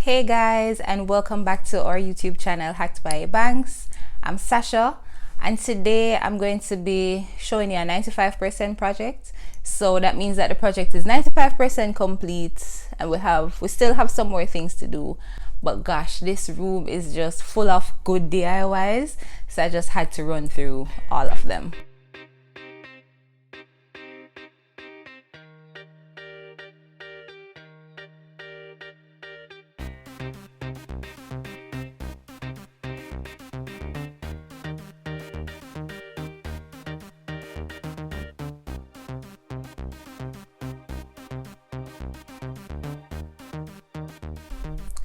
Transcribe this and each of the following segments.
Hey guys, and welcome back to our YouTube channel Hacked by Banks. I'm Sasha, and today I'm going to be showing you a 95% project. So that means that the project is 95% complete, and we still have some more things to do. But gosh, this room is just full of good DIYs, so I just had to run through all of them.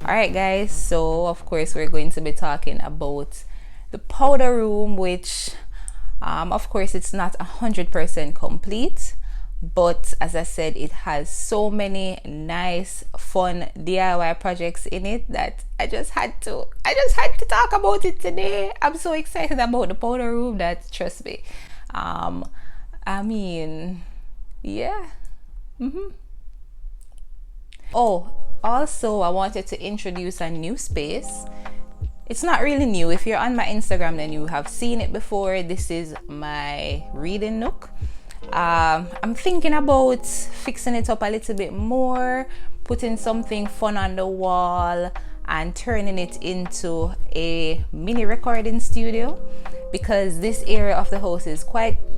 Alright guys, so of course we're going to be talking about the powder room, which of course it's not 100% complete, but as I said, it has so many nice fun DIY projects in it that I just had to talk about it today. I'm so excited about the powder room that, trust me, I mean, yeah. Oh, also I wanted to introduce a new space. It's not really new. If you're on my Instagram, then you have seen it before. This is my reading nook. I'm thinking about fixing it up a little bit more, putting something fun on the wall and turning it into a mini recording studio, because this area of the house is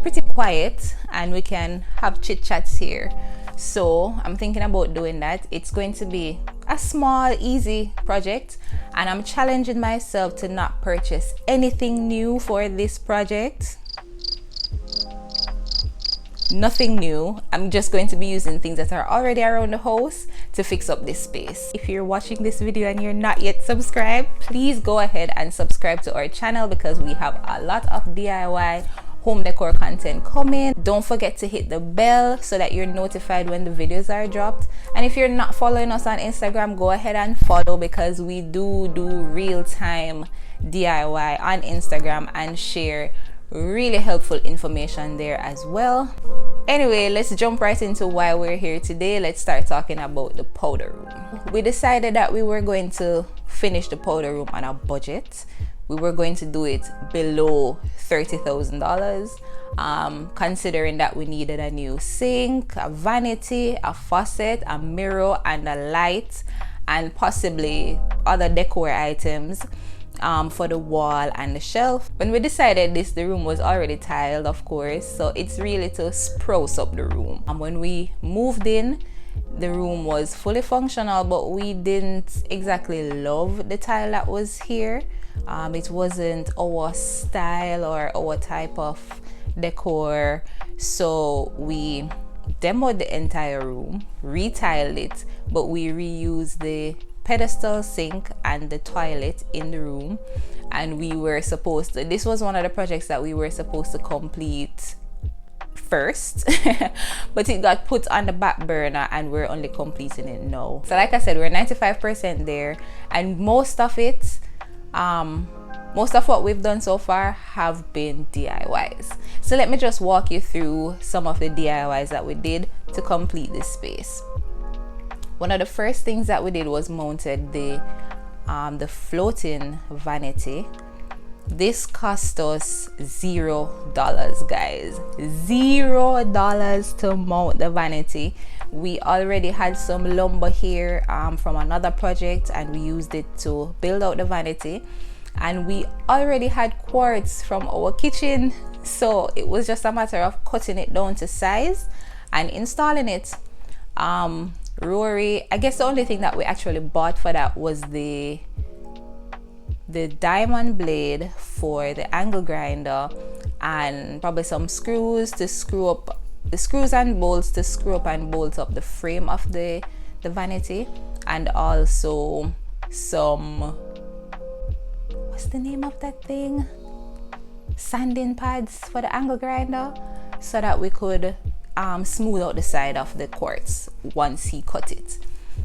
pretty quiet and we can have chit chats here. So I'm thinking about doing that. It's going to be a small, easy project, and I'm challenging myself to not purchase anything new for this project. Nothing new. I'm just going to be using things that are already around the house to fix up this space. If you're watching this video and you're not yet subscribed, please go ahead and subscribe to our channel, because we have a lot of DIY home decor content coming. Don't forget to hit the bell so that you're notified when the videos are dropped. And if you're not following us on Instagram, go ahead and follow, because we do real-time DIY on Instagram and share really helpful information there as well. Anyway, let's jump right into why we're here today. Let's start talking about the powder room. We decided that we were going to finish the powder room on a budget. We were going to do it below $30,000, considering that we needed a new sink, a vanity, a faucet, a mirror, and a light, and possibly other decor items for the wall and the shelf. When we decided this, the room was already tiled, of course, so it's really to spruce up the room. And when we moved in, the room was fully functional, but we didn't exactly love the tile that was here. It wasn't our style or our type of decor, so we demoed the entire room, retiled it, but we reused the pedestal sink and the toilet in the room. And we were supposed to, this was one of the projects that we were supposed to complete first but it got put on the back burner and we're only completing it now. So like I said, we're 95% there, and most of what we've done so far have been DIYs. So let me just walk you through some of the DIYs that we did to complete this space. One of the first things that we did was mounted the floating vanity. This cost us $0, guys. $0 to mount the vanity. We already had some lumber here from another project, and we used it to build out the vanity. And we already had quartz from our kitchen, so it was just a matter of cutting it down to size and installing it. Rory, I guess the only thing that we actually bought for that was the diamond blade for the angle grinder, and probably some screws to screw up the screws and bolts to screw up and bolt up the frame of the vanity, and also some, what's the name of that thing, sanding pads for the angle grinder, so that we could smooth out the side of the quartz once he cut it.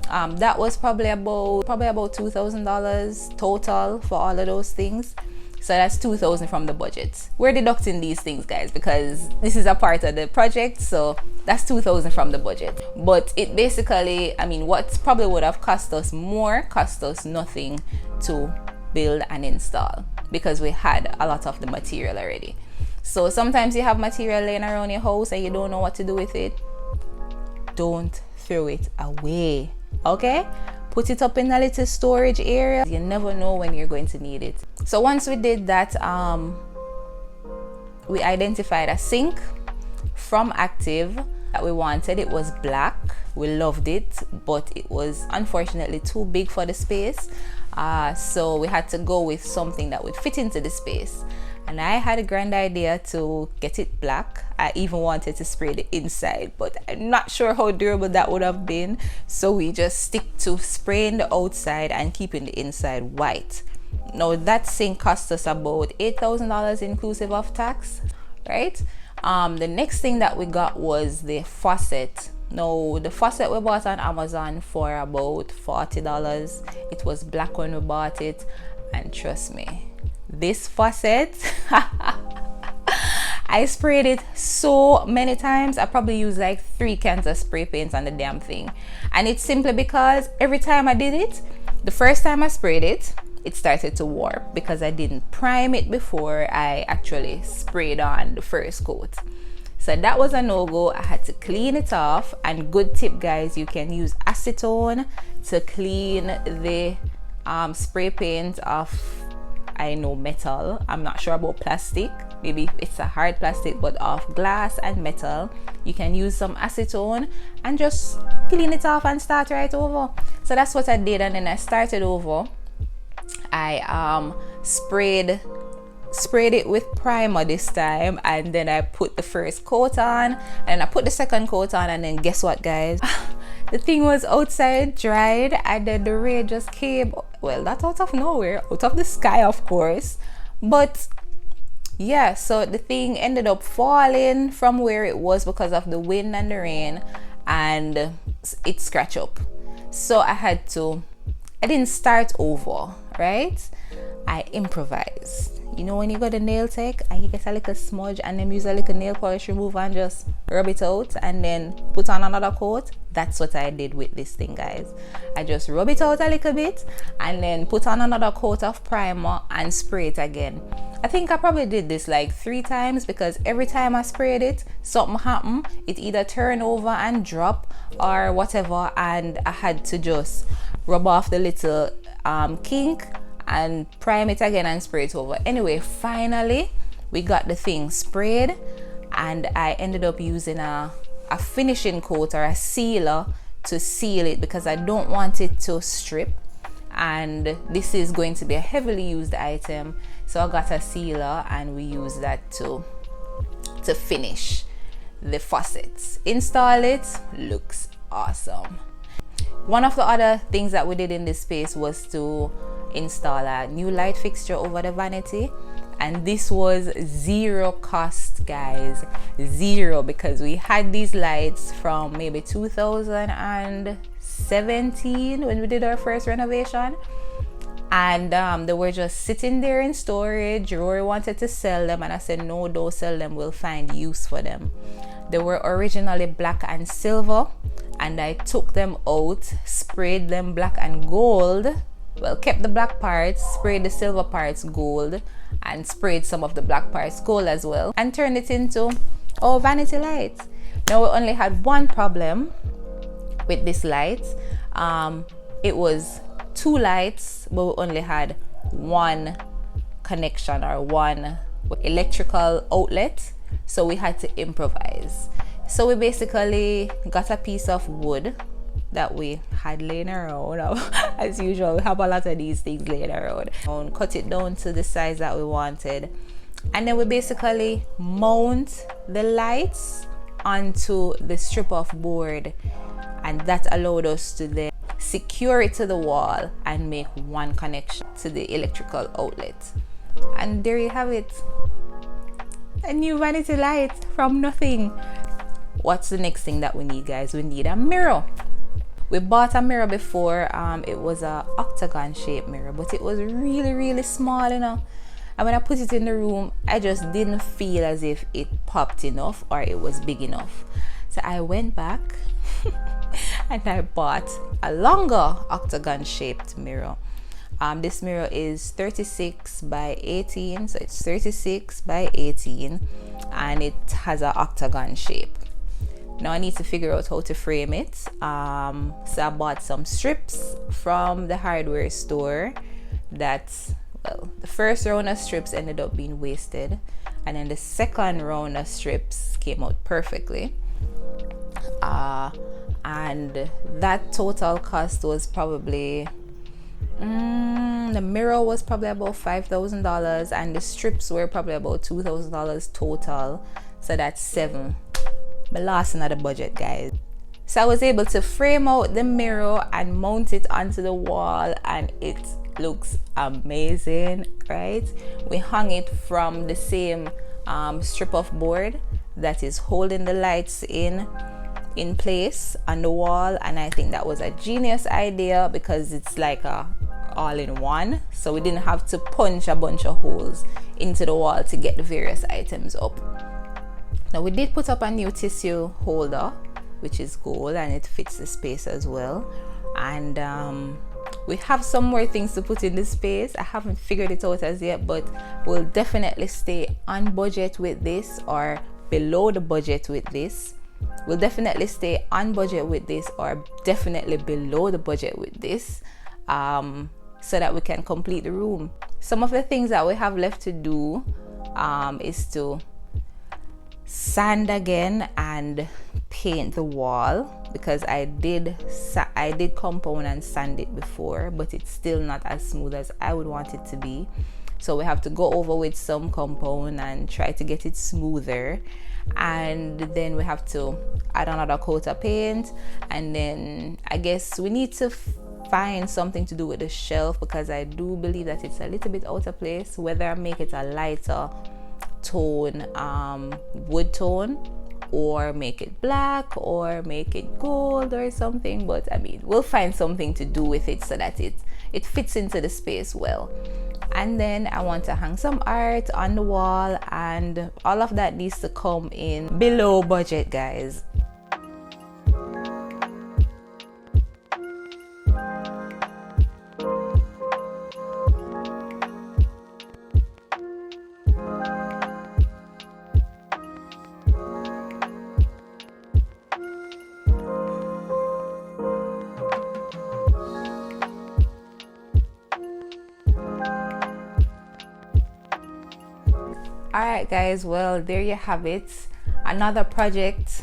That was probably about $2,000 total for all of those things. So that's 2,000 from the budget. We're deducting these things, guys, because this is a part of the project. So that's 2,000 from the budget. But it basically, I mean, what probably would have cost us more, cost us nothing to build and install, because we had a lot of the material already. So sometimes you have material laying around your house and you don't know what to do with it. Don't throw it away, okay? Put it up in a little storage area. You never know when you're going to need it. So once we did that, we identified a sink from Active that we wanted. It was black. We loved it, but it was unfortunately too big for the space. So we had to go with something that would fit into the space. And I had a grand idea to get it black. I even wanted to spray the inside, but I'm not sure how durable that would have been. So we just stick to spraying the outside and keeping the inside white. Now that sink cost us about $8,000 inclusive of tax, right? The next thing that we got was the faucet. Now the faucet we bought on Amazon for about $40. It was black when we bought it, and trust me, this faucet I sprayed it so many times. I probably used like 3 cans of spray paint on the damn thing, and it's simply because every time I did it, the first time I sprayed it, it started to warp because I didn't prime it before I actually sprayed on the first coat. So that was a no-go. I had to clean it off. And good tip, guys, you can use acetone to clean the spray paint off, I know, metal. I'm not sure about plastic. Maybe it's a hard plastic, but off glass and metal, you can use some acetone and just clean it off and start right over. So that's what I did, and then I started over. I sprayed it with primer this time, and then I put the first coat on, and I put the second coat on, and then guess what, guys? The thing was outside, dried, and then the rain just came, well, not out of nowhere, out of the sky, of course. But yeah, so the thing ended up falling from where it was because of the wind and the rain, and it scratched up. So I didn't start over, right? I improvised. You know when you got a nail tech and you get a little smudge and then use a little nail polish remover and just rub it out and then put on another coat? That's what I did with this thing, guys. I just rub it out a little bit and then put on another coat of primer and spray it again. I think I probably did this like 3 times, because every time I sprayed it, something happened. It either turned over and drop or whatever, and I had to just rub off the little kink and prime it again and spray it over. Anyway, finally we got the thing sprayed, and I ended up using a finishing coat or a sealer to seal it because I don't want it to strip, and this is going to be a heavily used item. So I got a sealer and we use that to finish the faucets. Install it, looks awesome. One of the other things that we did in this space was to install a new light fixture over the vanity, and this was zero cost, guys. Zero, because we had these lights from maybe 2017 when we did our first renovation, and they were just sitting there in storage. Rory wanted to sell them, and I said no, don't sell them, we'll find use for them. They were originally black and silver, and I took them out, sprayed them black and gold. Well, kept the black parts, sprayed the silver parts gold, and sprayed some of the black parts gold as well, and turned it into our vanity light. Now we only had one problem with this light. It was 2 lights, but we only had 1 connection or 1 electrical outlet, so we had to improvise. So we basically got a piece of wood that we had laying around. As usual, we have a lot of these things laying around, and cut it down to the size that we wanted, and then we basically mount the lights onto the strip of board, and that allowed us to then secure it to the wall and make 1 connection to the electrical outlet. And there you have it, a new vanity light from nothing. What's the next thing that we need, guys? We need a mirror. We bought a mirror before. It was a octagon shaped mirror, but it was really small, you know. And when I put it in the room, I just didn't feel as if it popped enough or it was big enough. So I went back and I bought a longer octagon shaped mirror. This mirror is 36 by 18, so it's 36 by 18, and it has an octagon shape. Now I need to figure out how to frame it. So I bought some strips from the hardware store. That's, well, the first round of strips ended up being wasted, and then the second round of strips came out perfectly. And that total cost was probably the mirror was probably about $5,000, and the strips were probably about $2,000 total, so that's $7,000. My last another budget, guys. So I was able to frame out the mirror and mount it onto the wall, and it looks amazing, right? We hung it from the same strip of board that is holding the lights in place on the wall, and I think that was a genius idea because it's like a all-in-one, so we didn't have to punch a bunch of holes into the wall to get the various items up. Now we did put up a new tissue holder, which is gold, and it fits the space as well. And we have some more things to put in the space. I haven't figured it out as yet, but we'll definitely stay on budget with this or below the budget with this. We'll definitely stay on budget with this or definitely below the budget with this, so that we can complete the room. Some of the things that we have left to do is to sand again and paint the wall, because I did compound and sand it before, but it's still not as smooth as I would want it to be. So we have to go over with some compound and try to get it smoother, and then we have to add another coat of paint, and then I guess we need to find something to do with the shelf, because I do believe that it's a little bit out of place. Whether I make it a lighter tone, wood tone, or make it black or make it gold or something, but I mean, we'll find something to do with it so that it fits into the space well. And then I want to hang some art on the wall, and all of that needs to come in below budget, guys. Alright guys, well, there you have it. Another project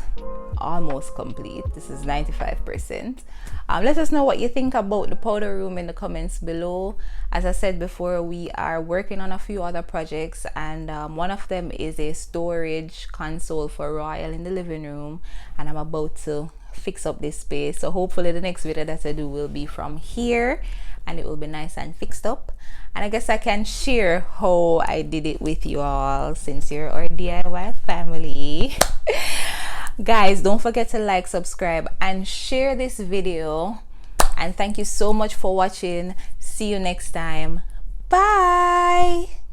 almost complete. This is 95%. Let us know what you think about the powder room in the comments below. As I said before, we are working on a few other projects, and one of them is a storage console for Royal in the living room, and I'm about to fix up this space. So hopefully the next video that I do will be from here, and it will be nice and fixed up, and I guess I can share how I did it with you all, since you're our DIY family. Guys, don't forget to like, subscribe, and share this video, and thank you so much for watching. See you next time. Bye.